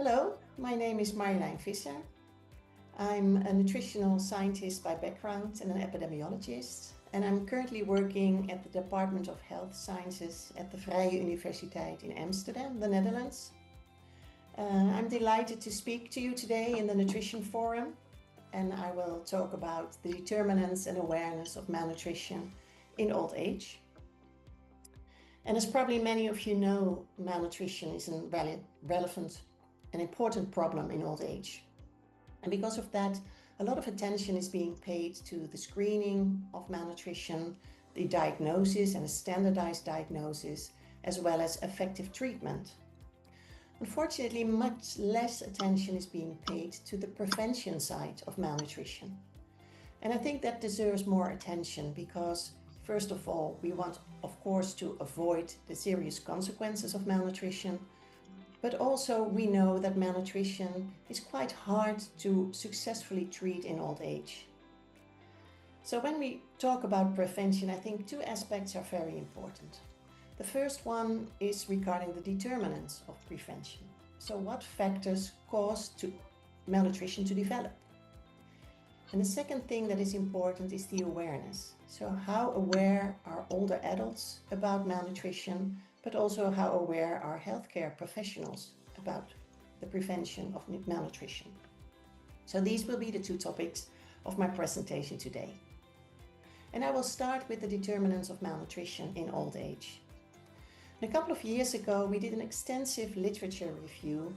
Hello, my name is Marjolin Visser. I'm a nutritional scientist by background and an epidemiologist, and I'm currently working at the Department of Health Sciences at the Vrije Universiteit in Amsterdam, the Netherlands. I'm delighted to speak to you today in the Nutrition Forum, and I will talk about the determinants and awareness of malnutrition in old age. And as probably many of you know, malnutrition is a relevant and important problem in old age. And because of that, a lot of attention is being paid to the screening of malnutrition, the diagnosis and a standardized diagnosis, as well as effective treatment. Unfortunately, much less attention is being paid to the prevention side of malnutrition. And I think that deserves more attention because, first of all, we want, of course, to avoid the serious consequences of malnutrition. But also we know that malnutrition is quite hard to successfully treat in old age. So when we talk about prevention, I think two aspects are very important. The first one is regarding the determinants of prevention. So what factors cause malnutrition to develop? And the second thing that is important is the awareness. So how aware are older adults about malnutrition, but also how aware are healthcare professionals about the prevention of malnutrition. So these will be the two topics of my presentation today. And I will start with the determinants of malnutrition in old age. And a couple of years ago, we did an extensive literature review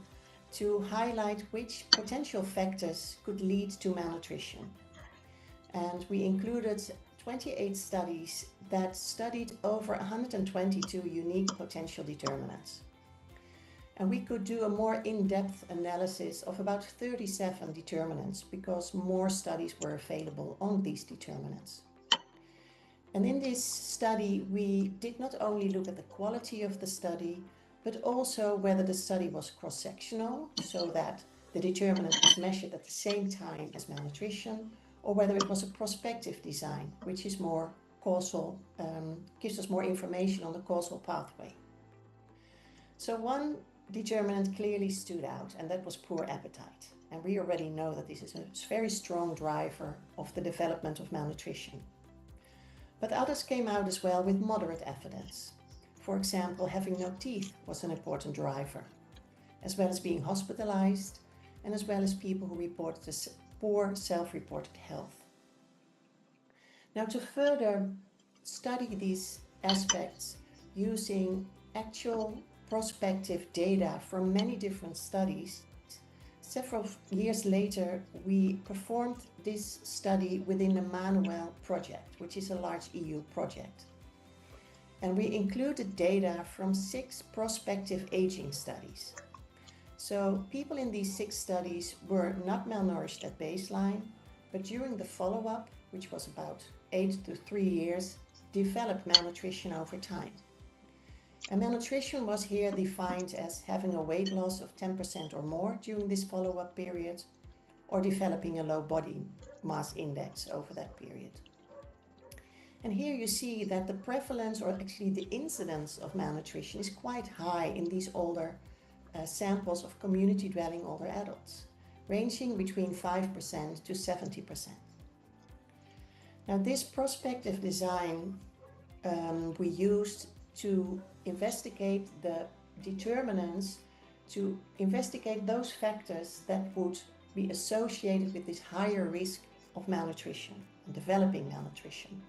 to highlight which potential factors could lead to malnutrition. And we included 28 studies that studied over 122 unique potential determinants. And we could do a more in-depth analysis of about 37 determinants because more studies were available on these determinants. And in this study, we did not only look at the quality of the study, but also whether the study was cross-sectional, so that the determinant was measured at the same time as malnutrition, or whether it was a prospective design, which is more causal, gives us more information on the causal pathway. So one determinant clearly stood out, and that was poor appetite. And we already know that this is a very strong driver of the development of malnutrition. But others came out as well with moderate evidence. For example, having no teeth was an important driver, as well as being hospitalized, and as well as people who reported poor self-reported health. Now, to further study these aspects using actual prospective data from many different studies, several years later, we performed this study within the Manuel project, which is a large EU project. And we included data from 6 prospective aging studies. So people in these 6 studies were not malnourished at baseline, but during the follow-up, which was about 8 to 3 years, developed malnutrition over time. And malnutrition was here defined as having a weight loss of 10% or more during this follow-up period, or developing a low body mass index over that period. And here you see that the prevalence, or actually the incidence of malnutrition, is quite high in these older samples of community-dwelling older adults, ranging between 5% to 70%. Now, this prospective design we used to investigate the determinants, to investigate those factors that would be associated with this higher risk of malnutrition and developing malnutrition.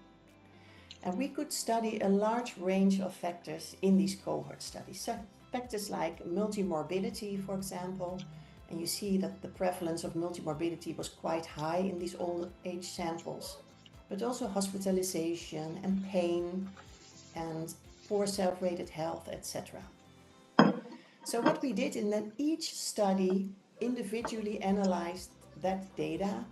And we could study a large range of factors in these cohort studies. So factors like multimorbidity, for example, and you see that the prevalence of multimorbidity was quite high in these old age samples, but also hospitalization and pain and poor self-rated health, etc. So what we did in that each study individually analyzed that data,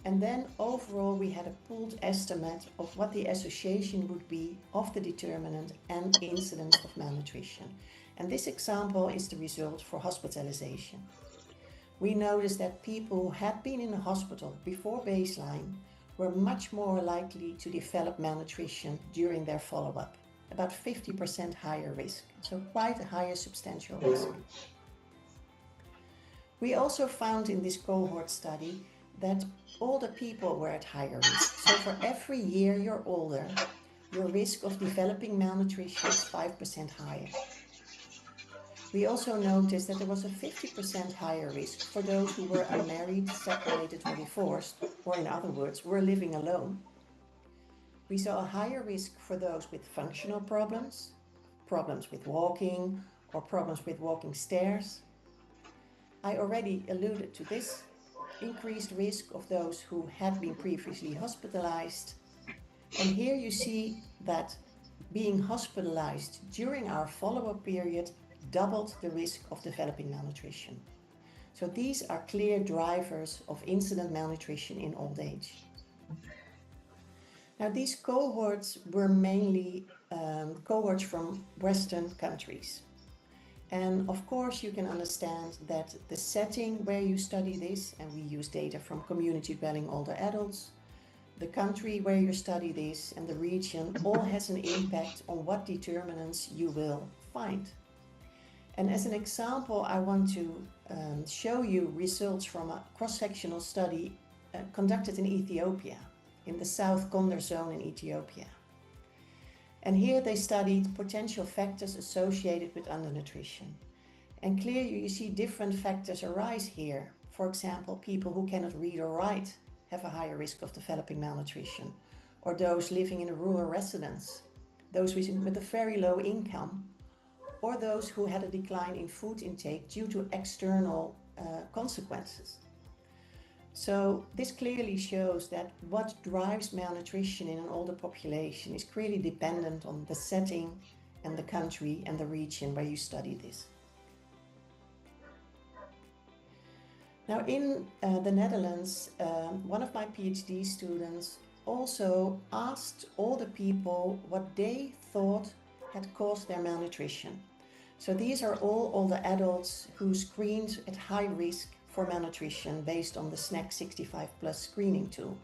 and then overall we had a pooled estimate of what the association would be of the determinant and incidence of malnutrition. And this example is the result for hospitalization. We noticed that people who had been in the hospital before baseline were much more likely to develop malnutrition during their follow-up, about 50% higher risk, so quite a higher substantial risk. We also found in this cohort study that older people were at higher risk. So for every year you're older, your risk of developing malnutrition is 5% higher. We also noticed that there was a 50% higher risk for those who were unmarried, separated, or divorced, or in other words, were living alone. We saw a higher risk for those with functional problems, problems with walking, or problems with walking stairs. I already alluded to this increased risk of those who had been previously hospitalized. And here you see that being hospitalized during our follow-up period doubled the risk of developing malnutrition. So these are clear drivers of incident malnutrition in old age. Now these cohorts were mainly cohorts from Western countries. And of course you can understand that the setting where you study this, and we use data from community dwelling older adults, the country where you study this and the region all has an impact on what determinants you will find. And as an example, I want to show you results from a cross-sectional study conducted in Ethiopia, in the South Kondor zone in Ethiopia. And here they studied potential factors associated with undernutrition. And clearly you see different factors arise here. For example, people who cannot read or write have a higher risk of developing malnutrition, or those living in a rural residence, those with a very low income, or those who had a decline in food intake due to external consequences. So this clearly shows that what drives malnutrition in an older population is clearly dependent on the setting and the country and the region where you study this. Now in the Netherlands, one of my PhD students also asked older people what they thought had caused their malnutrition. So these are all older adults who screened at high risk for malnutrition based on the SNAC 65 plus screening tool.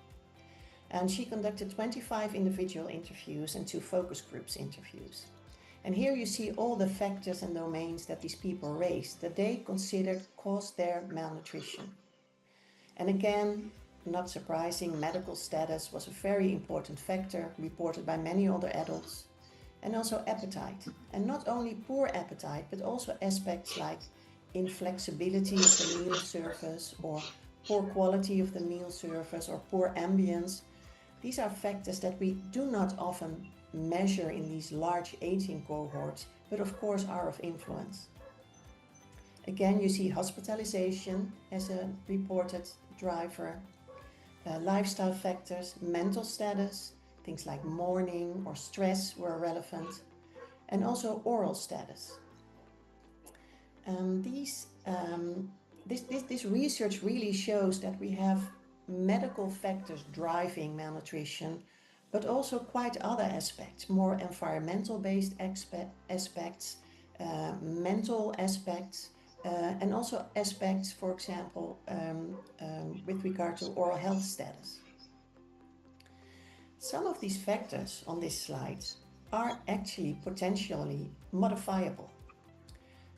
And she conducted 25 individual interviews and 2 focus groups interviews. And here you see all the factors and domains that these people raised that they considered caused their malnutrition. And again, not surprising, medical status was a very important factor reported by many older adults. And also appetite. And not only poor appetite, but also aspects like inflexibility of the meal service, or poor quality of the meal service, or poor ambience. These are factors that we do not often measure in these large aging cohorts, but of course are of influence. Again, you see hospitalization as a reported driver, lifestyle factors, mental status, things like mourning or stress were relevant, and also oral status. This research really shows that we have medical factors driving malnutrition, but also quite other aspects, more environmental-based aspects, mental aspects, and also aspects, for example, with regard to oral health status. Some of these factors on this slide are actually potentially modifiable.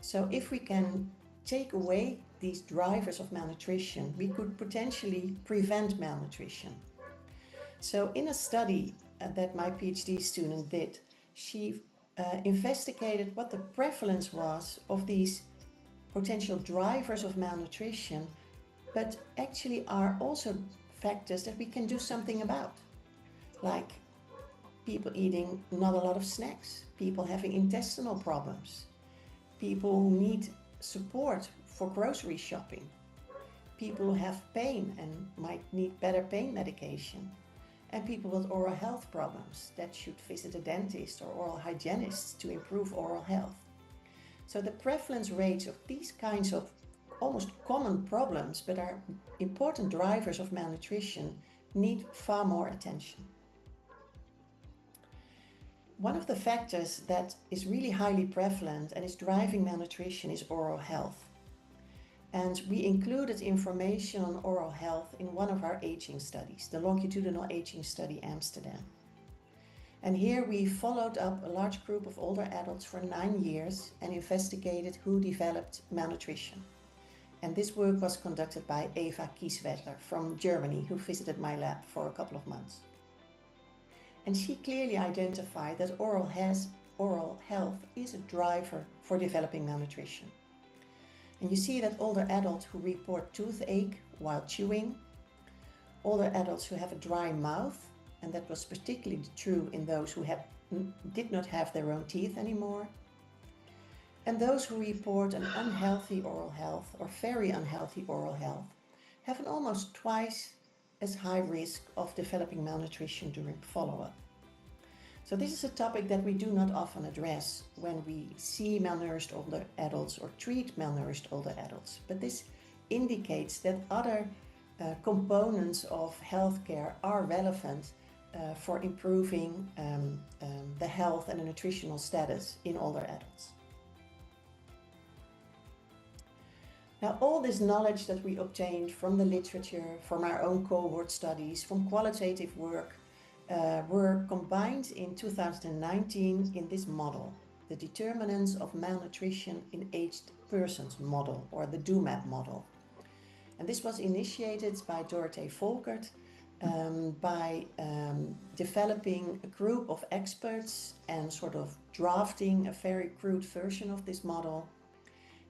So if we can take away these drivers of malnutrition, we could potentially prevent malnutrition. So in a study that my PhD student did, she investigated what the prevalence was of these potential drivers of malnutrition, but actually are also factors that we can do something about, like people eating not a lot of snacks, people having intestinal problems, people who need support for grocery shopping, people who have pain and might need better pain medication, and people with oral health problems that should visit a dentist or oral hygienist to improve oral health. So the prevalence rates of these kinds of almost common problems, but are important drivers of malnutrition, need far more attention. One of the factors that is really highly prevalent and is driving malnutrition is oral health. And we included information on oral health in one of our aging studies, the longitudinal aging study Amsterdam. And here we followed up a large group of older adults for 9 years and investigated who developed malnutrition. And this work was conducted by Eva Kieswetter from Germany, who visited my lab for a couple of months. And she clearly identified that oral health is a driver for developing malnutrition. And you see that older adults who report toothache while chewing, older adults who have a dry mouth, and that was particularly true in those who did not have their own teeth anymore, and those who report an unhealthy oral health or very unhealthy oral health have an almost twice as high risk of developing malnutrition during follow-up. So this is a topic that we do not often address when we see malnourished older adults or treat malnourished older adults. But this indicates that other components of healthcare are relevant for improving the health and the nutritional status in older adults. Now, all this knowledge that we obtained from the literature, from our own cohort studies, from qualitative work, were combined in 2019 in this model, the Determinants of Malnutrition in Aged Persons model, or the DOMAP model. And this was initiated by Dorothee Volkert by developing a group of experts and sort of drafting a very crude version of this model,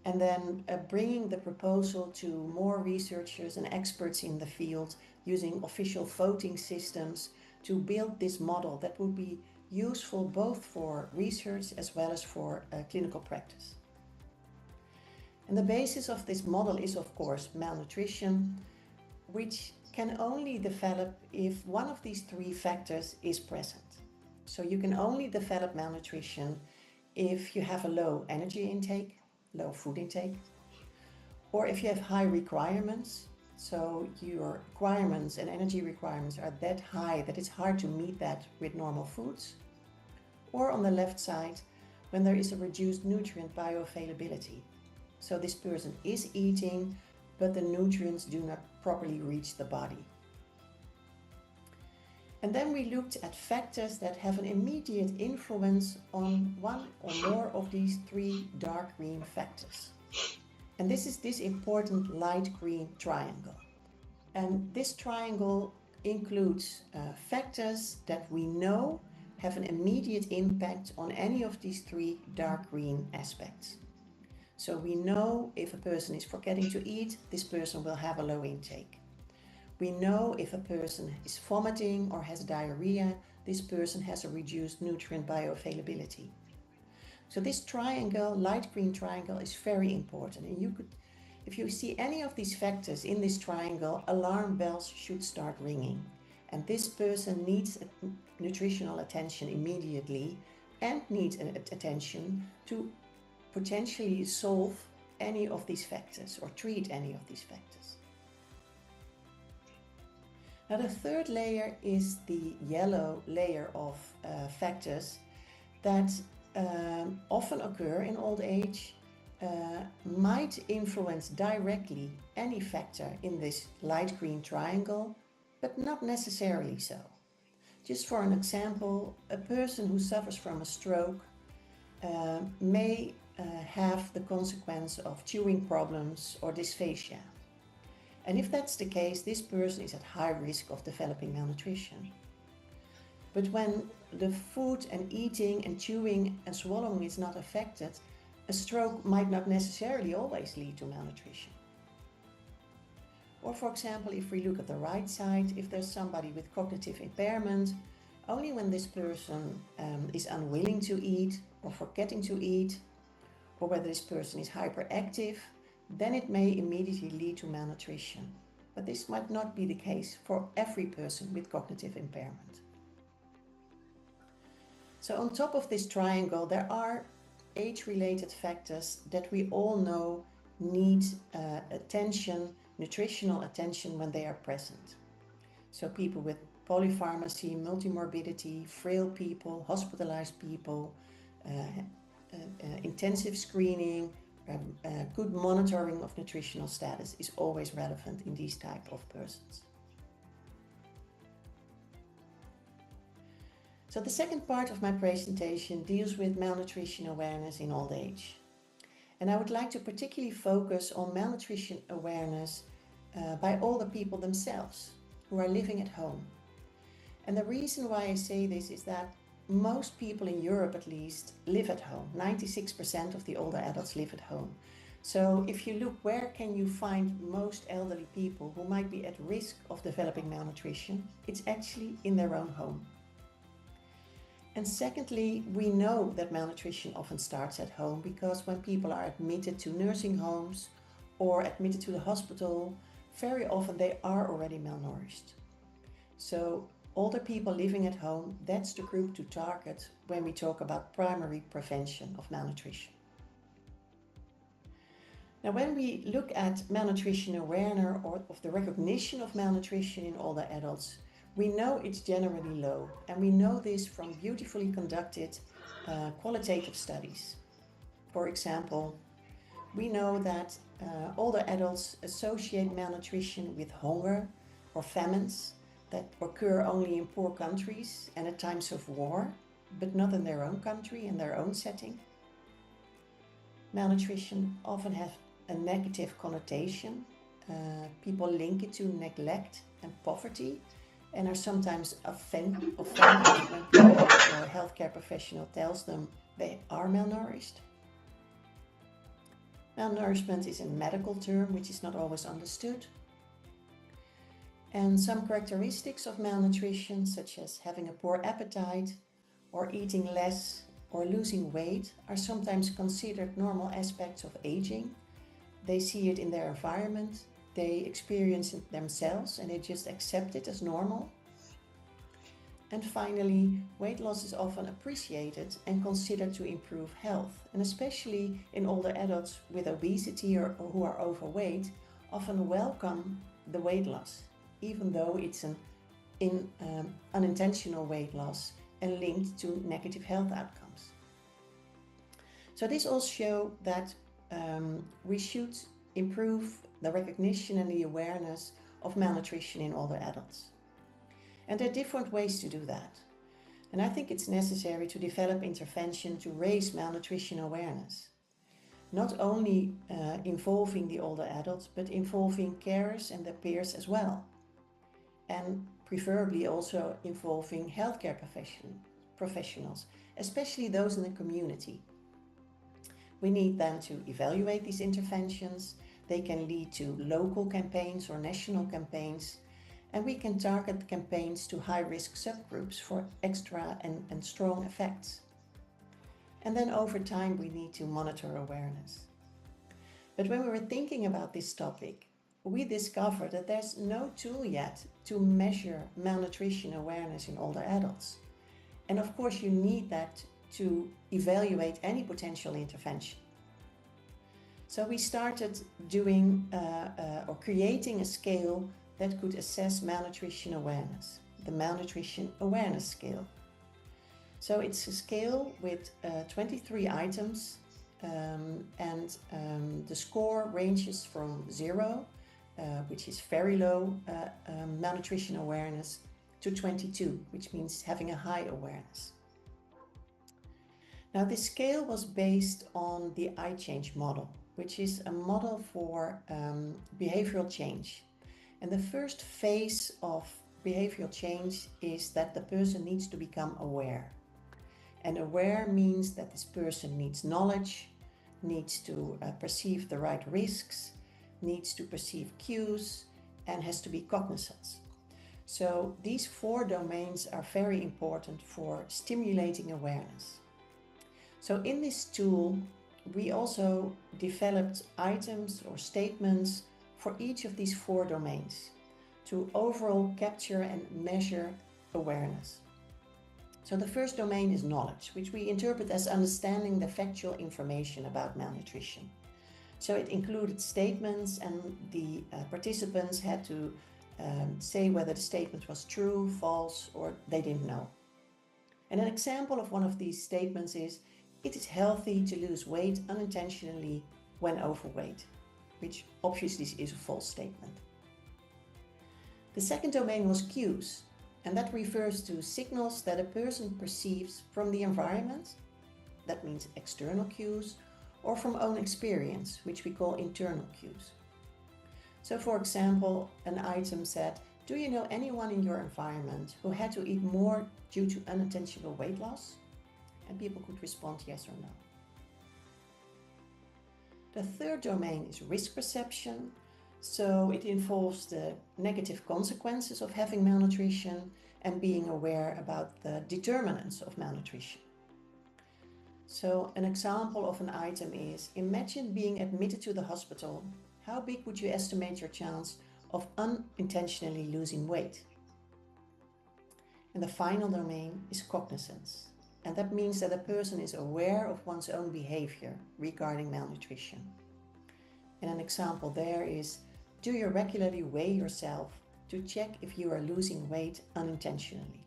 and then bringing the proposal to more researchers and experts in the field using official voting systems to build this model that would be useful both for research as well as for clinical practice. And the basis of this model is, of course, malnutrition, which can only develop if one of these three factors is present. So you can only develop malnutrition if you have a low energy intake, low food intake, or if you have high requirements, so your requirements and energy requirements are that high that it's hard to meet that with normal foods, or on the left side, when there is a reduced nutrient bioavailability. So this person is eating, but the nutrients do not properly reach the body. And then we looked at factors that have an immediate influence on one or more of these three dark green factors. And this is this important light green triangle. And this triangle includes factors that we know have an immediate impact on any of these three dark green aspects. So we know if a person is forgetting to eat, this person will have a low intake. We know if a person is vomiting or has diarrhea, this person has a reduced nutrient bioavailability. So this triangle, light green triangle, is very important. And if you see any of these factors in this triangle, alarm bells should start ringing. And this person needs nutritional attention immediately and needs attention to potentially solve any of these factors or treat any of these factors. Now the third layer is the yellow layer of factors that often occur in old age, might influence directly any factor in this light green triangle, but not necessarily so. Just for an example, a person who suffers from a stroke may have the consequence of chewing problems or dysphagia. And if that's the case, this person is at high risk of developing malnutrition. But when the food and eating and chewing and swallowing is not affected, a stroke might not necessarily always lead to malnutrition. Or for example, if we look at the right side, if there's somebody with cognitive impairment, only when this person is unwilling to eat or forgetting to eat, or whether this person is hyperactive, then it may immediately lead to malnutrition. But this might not be the case for every person with cognitive impairment. So on top of this triangle, there are age-related factors that we all know need attention, nutritional attention when they are present. So people with polypharmacy, multimorbidity, frail people, hospitalized people, intensive screening, good monitoring of nutritional status is always relevant in these type of persons. So the second part of my presentation deals with malnutrition awareness in old age. And I would like to particularly focus on malnutrition awareness by older people themselves who are living at home. And the reason why I say this is that most people in Europe, at least, live at home. 96% of the older adults live at home. So if you look, where can you find most elderly people who might be at risk of developing malnutrition? It's actually in their own home. And secondly, we know that malnutrition often starts at home because when people are admitted to nursing homes or admitted to the hospital, very often they are already malnourished. So older people living at home, that's the group to target when we talk about primary prevention of malnutrition. Now, when we look at malnutrition awareness or of the recognition of malnutrition in older adults, we know it's generally low, and we know this from beautifully conducted qualitative studies. For example, we know that older adults associate malnutrition with hunger or famines that occur only in poor countries and at times of war, but not in their own country, in their own setting. Malnutrition often has a negative connotation. People link it to neglect and poverty and are sometimes offended when people or a healthcare professional tells them they are malnourished. Malnourishment is a medical term which is not always understood. And some characteristics of malnutrition, such as having a poor appetite or eating less or losing weight, are sometimes considered normal aspects of aging. They see it in their environment, they experience it themselves, and they just accept it as normal. And finally, weight loss is often appreciated and considered to improve health, and especially in older adults with obesity or who are overweight, often welcome the weight loss, even though it's an unintentional weight loss and linked to negative health outcomes. So this all shows that we should improve the recognition and the awareness of malnutrition in older adults. And there are different ways to do that. And I think it's necessary to develop intervention to raise malnutrition awareness. Not only involving the older adults, but involving carers and their peers as well. And preferably also involving healthcare professionals, especially those in the community. We need them to evaluate these interventions. They can lead to local campaigns or national campaigns, and we can target campaigns to high-risk subgroups for extra and strong effects. And then over time we need to monitor awareness. But when we were thinking about this topic, we discovered that there's no tool yet to measure malnutrition awareness in older adults. And of course you need that to evaluate any potential intervention. So we started doing or creating a scale that could assess malnutrition awareness, the Malnutrition Awareness Scale. So it's a scale with 23 items and the score ranges from 0, which is very low malnutrition awareness, to 22, which means having a high awareness. Now this scale was based on the I-Change model, which is a model for behavioral change. And the first phase of behavioral change is that the person needs to become aware. And aware means that this person needs knowledge, needs to perceive the right risks, needs to perceive cues, and has to be cognizant. So these 4 domains are very important for stimulating awareness. So in this tool, we also developed items or statements for each of these 4 domains to overall capture and measure awareness. So the first domain is knowledge, which we interpret as understanding the factual information about malnutrition. So it included statements, and the participants had to say whether the statement was true, false, or they didn't know. And an example of one of these statements is, it is healthy to lose weight unintentionally when overweight, which obviously is a false statement. The second domain was cues, and that refers to signals that a person perceives from the environment. That means external cues, or from own experience, which we call internal cues. So for example, an item said, do you know anyone in your environment who had to eat more due to unintentional weight loss? And people could respond yes or no. The third domain is risk perception. So it involves the negative consequences of having malnutrition and being aware about the determinants of malnutrition. So an example of an item is, imagine being admitted to the hospital. How big would you estimate your chance of unintentionally losing weight? And the final domain is cognizance. And that means that a person is aware of one's own behavior regarding malnutrition. And an example there is, do you regularly weigh yourself to check if you are losing weight unintentionally?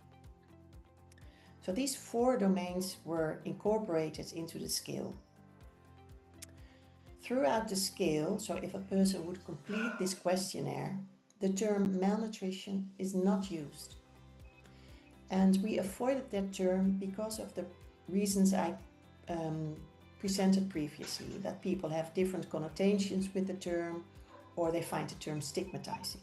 So these 4 domains were incorporated into the scale. Throughout the scale, so if a person would complete this questionnaire, the term malnutrition is not used. And we avoided that term because of the reasons I presented previously, that people have different connotations with the term, or they find the term stigmatizing.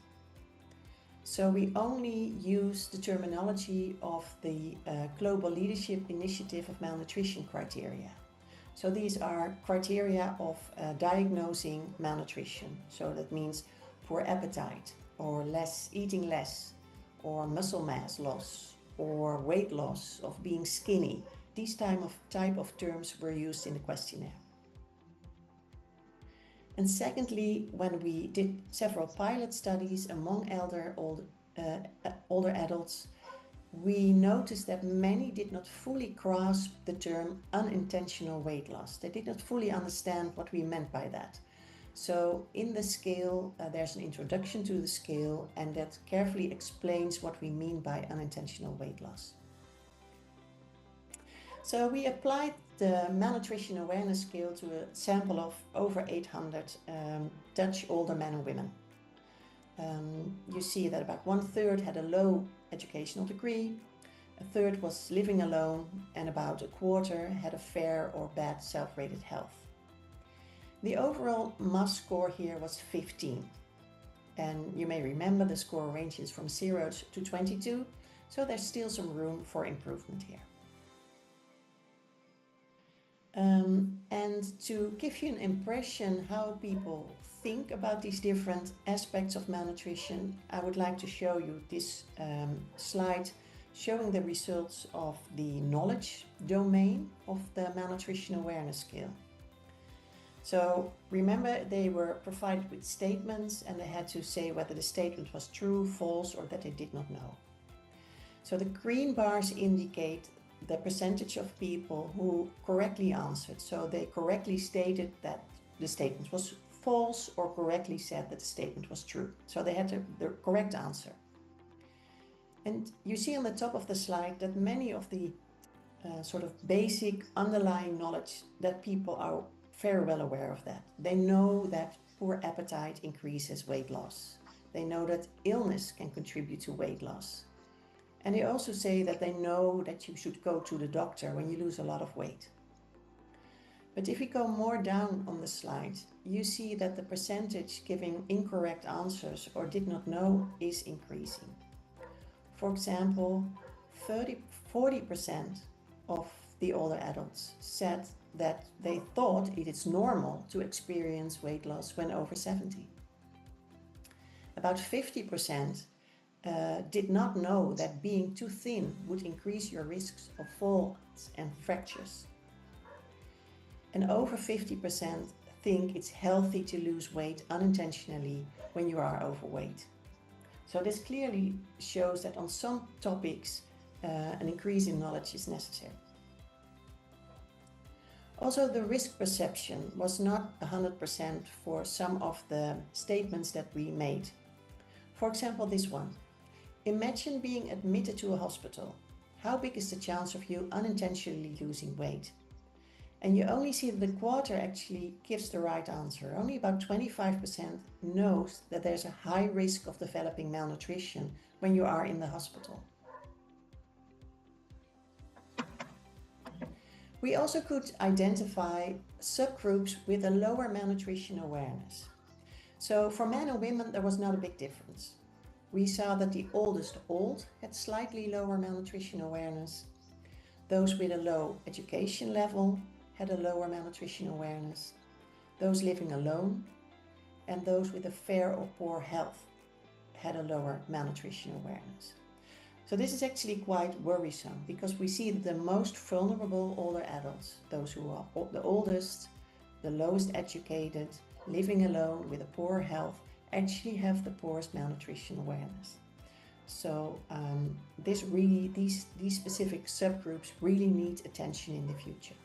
So we only use the terminology of the Global Leadership Initiative of Malnutrition criteria. So these are criteria of diagnosing malnutrition. So that means poor appetite, or eating less, or muscle mass loss, or weight loss, of being skinny. These type of terms were used in the questionnaire. And secondly, when we did several pilot studies among older adults, we noticed that many did not fully grasp the term unintentional weight loss. They did not fully understand what we meant by that. So in the scale, there's an introduction to the scale, and that carefully explains what we mean by unintentional weight loss. So we applied the malnutrition awareness scale to a sample of over 800 Dutch older men and women. You see that about 1/3 had a low educational degree, a third was living alone, and about a quarter had a fair or bad self-rated health. The overall MAS score here was 15. And you may remember the score ranges from 0 to 22, so there's still some room for improvement here. And to give you an impression how people think about these different aspects of malnutrition, I would like to show you this slide showing the results of the knowledge domain of the malnutrition awareness scale. So remember, they were provided with statements and they had to say whether the statement was true, false, or that they did not know. So the green bars indicate the percentage of people who correctly answered. So they correctly stated that the statement was false, or correctly said that the statement was true. So they had the correct answer. And you see on the top of the slide that many of the sort of basic underlying knowledge, that people are very well aware of that. They know that poor appetite increases weight loss. They know that illness can contribute to weight loss. And they also say that they know that you should go to the doctor when you lose a lot of weight. But if we go more down on the slide, you see that the percentage giving incorrect answers or did not know is increasing. For example, 40% of the older adults said that they thought it is normal to experience weight loss when over 70. About 50% did not know that being too thin would increase your risks of falls and fractures. And over 50% think it's healthy to lose weight unintentionally when you are overweight. So this clearly shows that on some topics an increase in knowledge is necessary. Also, the risk perception was not 100% for some of the statements that we made. For example, this one. Imagine being admitted to a hospital. How big is the chance of you unintentionally losing weight? And you only see that the quarter actually gives the right answer. Only about 25% knows that there's a high risk of developing malnutrition when you are in the hospital. We also could identify subgroups with a lower malnutrition awareness. So for men and women, there was not a big difference. We saw that the oldest old had slightly lower malnutrition awareness. Those with a low education level had a lower malnutrition awareness. Those living alone and those with a fair or poor health had a lower malnutrition awareness. So this is actually quite worrisome because we see that the most vulnerable older adults, those who are the oldest, the lowest educated, living alone with a poor health, actually have the poorest malnutrition awareness. So these specific subgroups really need attention in the future.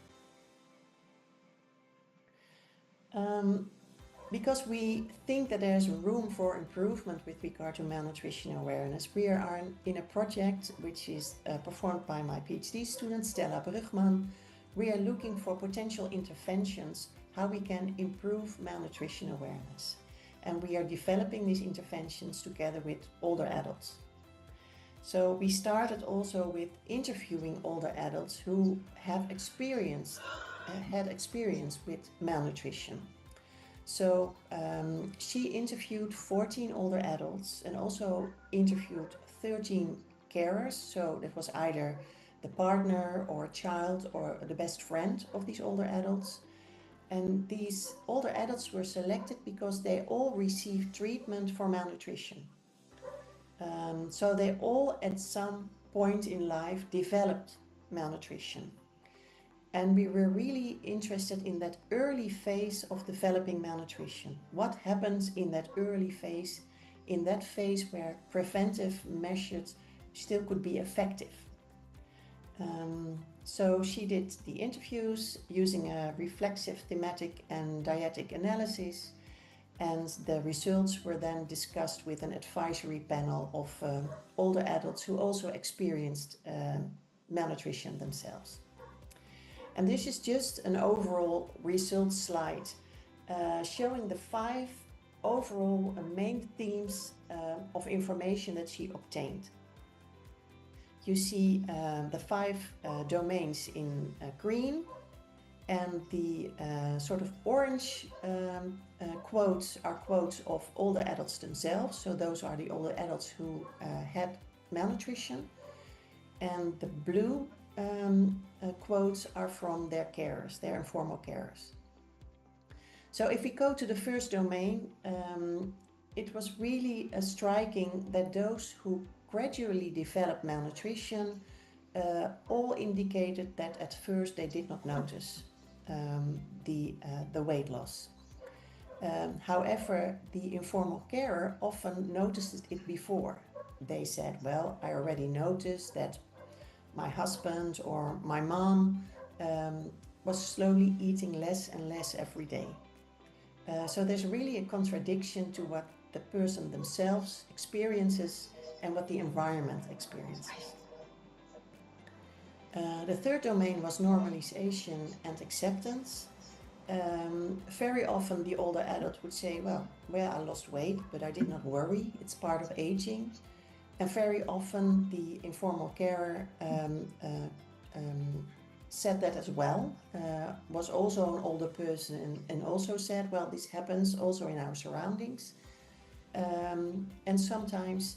Because we think that there's room for improvement with regard to malnutrition awareness, we are in a project which is performed by my PhD student Stella Brugman. We are looking for potential interventions, how we can improve malnutrition awareness. And we are developing these interventions together with older adults. So we started also with interviewing older adults who have had experience with malnutrition. So she interviewed 14 older adults and also interviewed 13 carers. So that was either the partner or a child or the best friend of these older adults. And these older adults were selected because they all received treatment for malnutrition. So they all at some point in life developed malnutrition. And we were really interested in that early phase of developing malnutrition. What happens in that early phase, in that phase where preventive measures still could be effective? So she did the interviews using a reflexive thematic and dietic analysis, and the results were then discussed with an advisory panel of older adults who also experienced malnutrition themselves. And this is just an overall results slide showing the 5 overall main themes of information that she obtained. You see the 5 domains in green, and the sort of orange quotes are quotes of older adults themselves. So those are the older adults who had malnutrition, and the blue quotes are from their carers, their informal carers. So if we go to the first domain, it was really striking that those who gradually developed malnutrition all indicated that at first they did not notice the weight loss. However, the informal carer often noticed it before. They said, well, I already noticed that my husband or my mom was slowly eating less and less every day. So there's really a contradiction to what the person themselves experiences and what the environment experiences. The third domain was normalization and acceptance. Very often the older adult would say, well, I lost weight, but I did not worry. It's part of aging. And very often the informal carer said that as well, was also an older person and also said, well, this happens also in our surroundings. And sometimes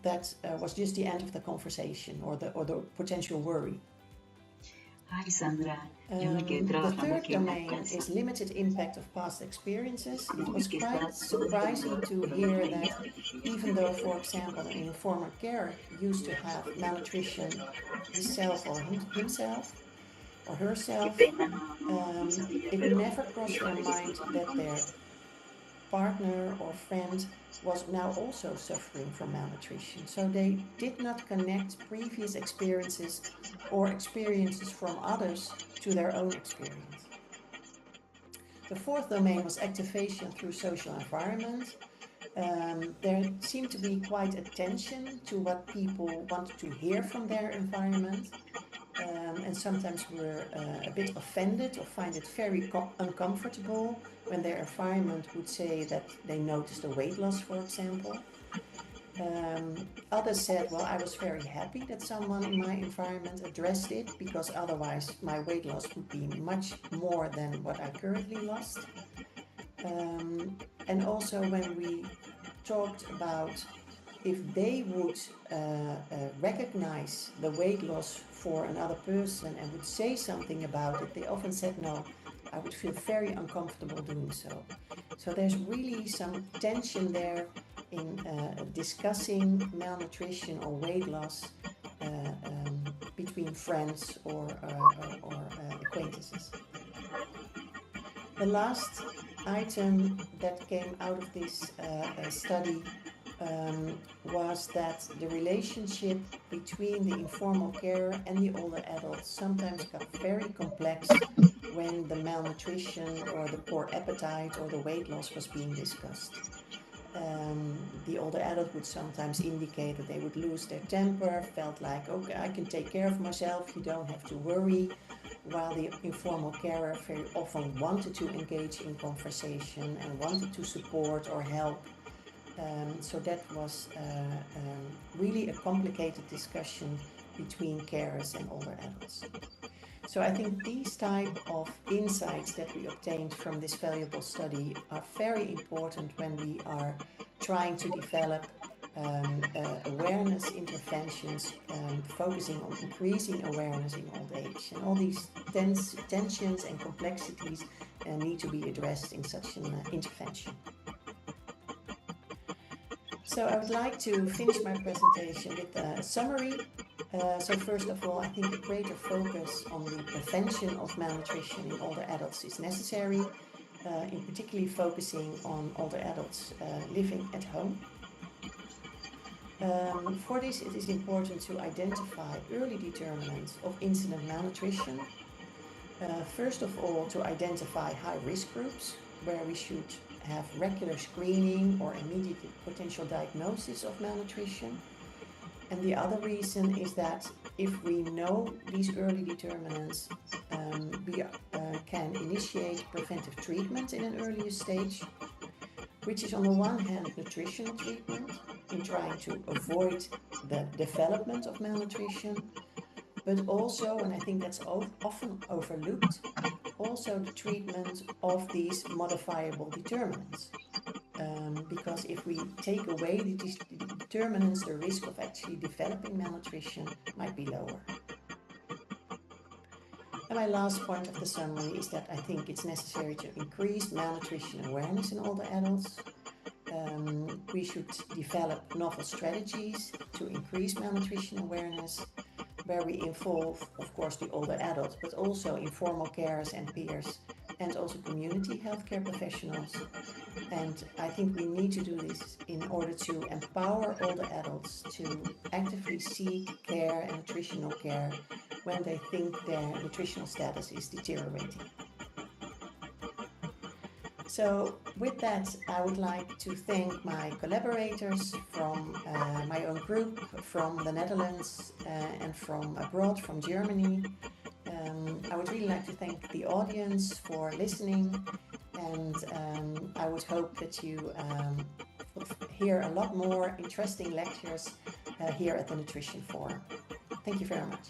that was just the end of the conversation or the potential worry. Hi Sandra, the third domain is limited impact of past experiences. It was quite surprising to hear that even though, for example, an informal carer used to have malnutrition himself or herself, it never crossed their mind that their partner or friend was now also suffering from malnutrition. So they did not connect previous experiences or experiences from others to their own experience. The fourth domain was activation through social environment. There seemed to be quite attention to what people wanted to hear from their environment. And sometimes were a bit offended or find it very uncomfortable when their environment would say that they noticed a weight loss, for example. Others said, well, I was very happy that someone in my environment addressed it, because otherwise my weight loss would be much more than what I currently lost. And also when we talked about if they would recognize the weight loss for another person and would say something about it, they often said, no, I would feel very uncomfortable doing so. So there's really some tension there in discussing malnutrition or weight loss between friends or acquaintances. The last item that came out of this study was that the relationship between the informal care and the older adults sometimes got very complex when the malnutrition or the poor appetite or the weight loss was being discussed. The older adult would sometimes indicate that they would lose their temper, felt like, okay, I can take care of myself, you don't have to worry, while the informal carer very often wanted to engage in conversation and wanted to support or help. So that was really a complicated discussion between carers and older adults. So I think these type of insights that we obtained from this valuable study are very important when we are trying to develop awareness interventions focusing on increasing awareness in old age. And all these tensions and complexities need to be addressed in such an intervention. So I would like to finish my presentation with a summary. So first of all, I think a greater focus on the prevention of malnutrition in older adults is necessary, in particularly focusing on older adults living at home. For this, it is important to identify early determinants of incident malnutrition. First of all, to identify high-risk groups, where we should have regular screening or immediate potential diagnosis of malnutrition. And the other reason is that if we know these early determinants, we can initiate preventive treatment in an earlier stage, which is on the one hand nutritional treatment in trying to avoid the development of malnutrition, but also, and I think that's often overlooked, also the treatment of these modifiable determinants. Because if we take away these determinants, the risk of actually developing malnutrition might be lower. And my last point of the summary is that I think it's necessary to increase malnutrition awareness in older adults. We should develop novel strategies to increase malnutrition awareness, where we involve, of course, the older adults, but also informal carers and peers, and also community healthcare professionals. And I think we need to do this in order to empower older adults to actively seek care and nutritional care when they think their nutritional status is deteriorating. So with that, I would like to thank my collaborators from my own group, from the Netherlands and from abroad, from Germany. I would really like to thank the audience for listening, and I would hope that you will hear a lot more interesting lectures here at the Nutrition Forum. Thank you very much.